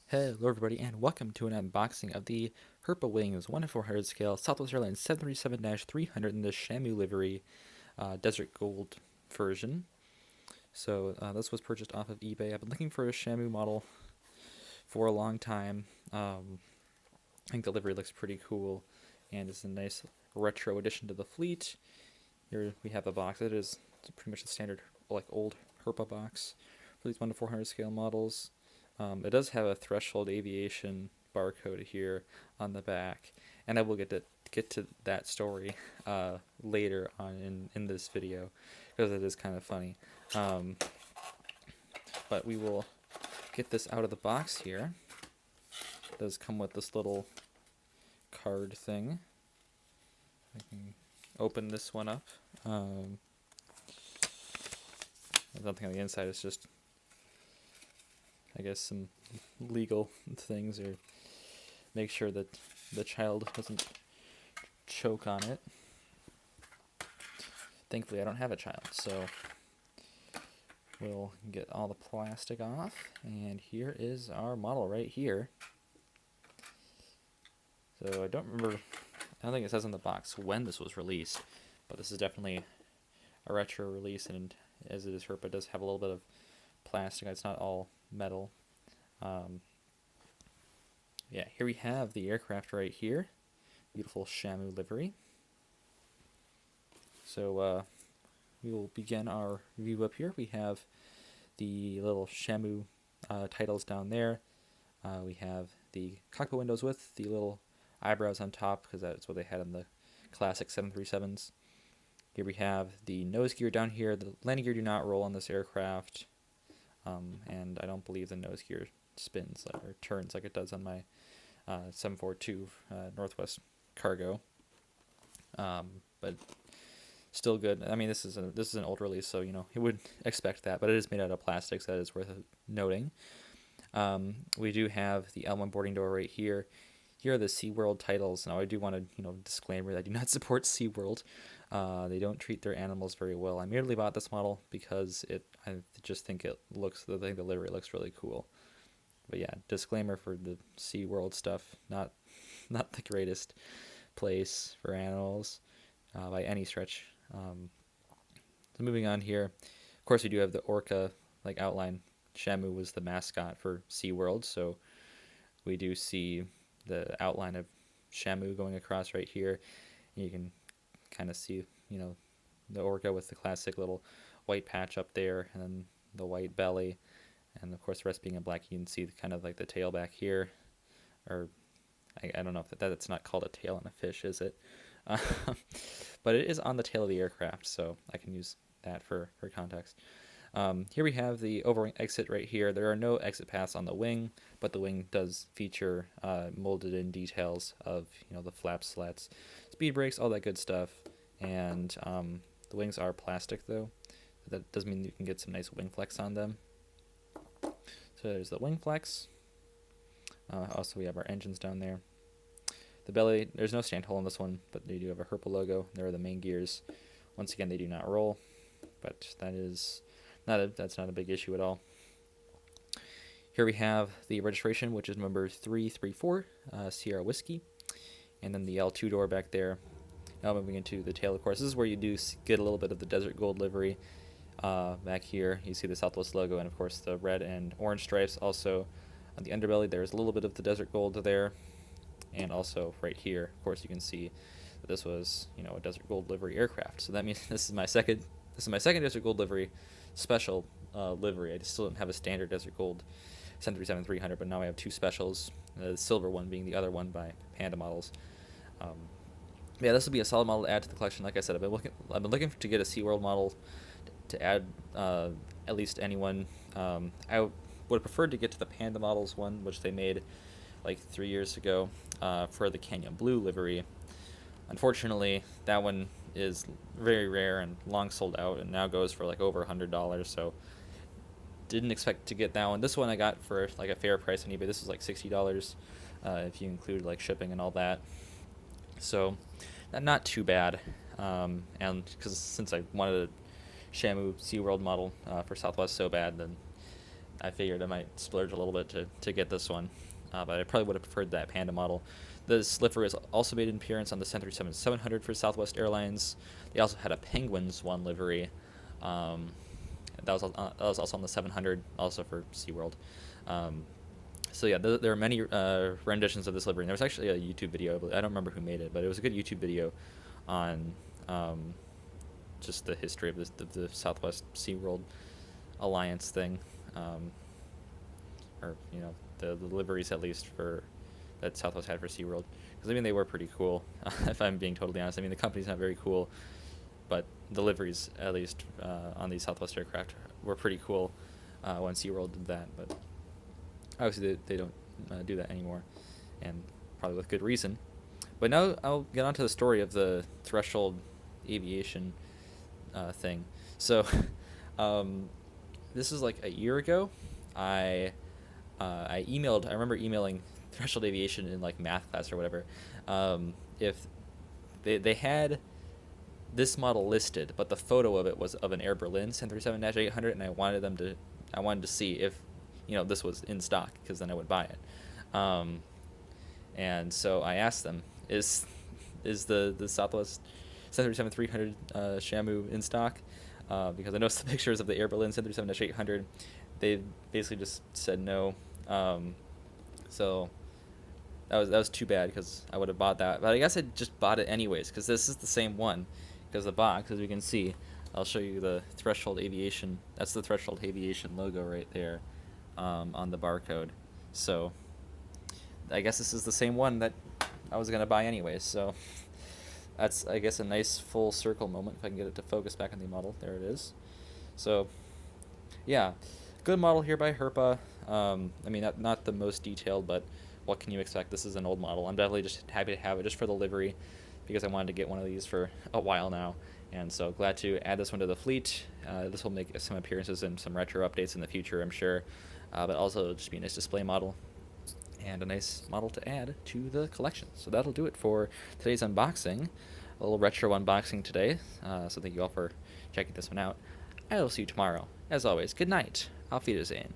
Hello everybody and welcome to an unboxing of the Herpa Wings 1 in 400 scale Southwest Airlines 737-300 in the Shamu livery Desert Gold version. So this was purchased off of eBay. I've been looking for a Shamu model for a long time. I think the livery looks pretty cool and it's a nice retro addition to the fleet. Here we have a box. It is pretty much the standard like old Herpa box for these 1 to 400 scale models. It does have a threshold aviation barcode here on the back, and I will get to that story later on in this video because it is kind of funny. But we will get this out of the box here. It does come with this little card thing. I can open this one up. There's nothing on the inside. It's just, I guess, some legal things, or make sure that the child doesn't choke on it. Thankfully, I don't have a child, so we'll get all the plastic off. And here is our model right here. So I don't think it says on the box when this was released, but this is definitely a retro release, and as it is Herpa, it does have a little bit of plastic. It's not all metal. Yeah, here we have the aircraft right here. Beautiful Shamu livery. So we will begin our review up here. We have the little Shamu titles down there. We have the cockpit windows with the little eyebrows on top, because that's what they had in the classic 737s. Here we have the nose gear down here. The landing gear do not roll on this aircraft, and I don't believe the nose gear spins or turns like it does on my 742 Northwest Cargo. But still good. I mean, this is an old release, so you would expect that, but it is made out of plastic, so that is worth noting. We do have the L1 boarding door right here. Here are the SeaWorld titles. Now, I do want to, disclaimer that I do not support SeaWorld. They don't treat their animals very well. I merely bought this model because I just think the livery looks really cool. But yeah, disclaimer for the SeaWorld stuff, not the greatest place for animals by any stretch. So moving on here, of course we do have the orca outline. Shamu was the mascot for SeaWorld, so we do see the outline of Shamu going across right here. You can kind of see, the orca with the classic little white patch up there, and then the white belly, and of course the rest being in black. You can see kind of like the tail back here, or I don't know if that's not called a tail on a fish, is it? But it is on the tail of the aircraft, so I can use that for context. Here we have the overwing exit right here. There are no exit paths on the wing, but the wing does feature molded in details of the flap slats, speed brakes, all that good stuff. And the wings are plastic though. That does mean you can get some nice wing flex on them. So there's the wing flex. Also, we have our engines down there. The belly, there's no stand hole on this one, but they do have a Herpa logo. There are the main gears. Once again, they do not roll, but that's not a big issue at all. Here we have the registration, which is number 334, Sierra Whiskey, and then the L2 door back there. Now moving into the tail, of course, this is where you do get a little bit of the Desert Gold livery. Back here, you see the Southwest logo, and of course the red and orange stripes. Also, on the underbelly, there's a little bit of the Desert Gold there. And also right here, of course, you can see that this was, a Desert Gold livery aircraft. So that means this is my second Desert Gold livery special livery. I still don't have a standard Desert Gold 737-300, but now I have two specials. The silver one being the other one by Panda Models. Yeah, this will be a solid model to add to the collection. Like I said, I've been looking to get a SeaWorld model to add at least anyone. I would have preferred to get to the Panda Models one, which they made like 3 years ago for the Canyon Blue livery. Unfortunately, that one is very rare and long sold out, and now goes for like over $100. So didn't expect to get that one. This one I got for like a fair price on eBay. This was like $60 if you include like shipping and all that. So not too bad. And because since I wanted a Shamu SeaWorld model for Southwest so bad, then I figured I might splurge a little bit to get this one, but I probably would have preferred that Panda model. This livery has also made an appearance on the 737-700 for Southwest Airlines. They also had a Penguins one livery. Um, that was also on the 700, also for SeaWorld. So yeah, there are many renditions of this livery. And there was actually a YouTube video. I don't remember who made it, but it was a good YouTube video on just the history of the Southwest SeaWorld alliance thing, or the liveries at least for that Southwest had for SeaWorld. Because I mean they were pretty cool. If I'm being totally honest, I mean the company's not very cool, but the liveries at least on these Southwest aircraft were pretty cool when SeaWorld did that. But obviously they don't do that anymore, and probably with good reason. But now I'll get onto the story of the Threshold Aviation thing. So this is like a year ago. I emailed. I remember emailing Threshold Aviation in like math class or whatever. If they had this model listed, but the photo of it was of an Air Berlin 737-800, and I wanted to see if this was in stock, because then I would buy it. And so I asked them, is the Southwest 737-300 Shamu in stock? Because I noticed the pictures of the Air Berlin 737-800. They basically just said no. So that was too bad, because I would have bought that. But I guess I just bought it anyways, because this is the same one. Because the box, as you can see, I'll show you the Threshold Aviation. That's the Threshold Aviation logo right there on the barcode. So I guess this is the same one that I was going to buy anyways. So that's, I guess, a nice full circle moment, if I can get it to focus back on the model. There it is. So yeah, good model here by Herpa. I mean, not the most detailed, but what can you expect? This is an old model. I'm definitely just happy to have it just for the livery, because I wanted to get one of these for a while now, and so glad to add this one to the fleet. This will make some appearances and some retro updates in the future, I'm sure, but also just be a nice display model and a nice model to add to the collection. So that'll do it for today's unboxing. A little retro unboxing today, so thank you all for checking this one out. I will see you tomorrow. As always, good night. Auf Wiedersehen.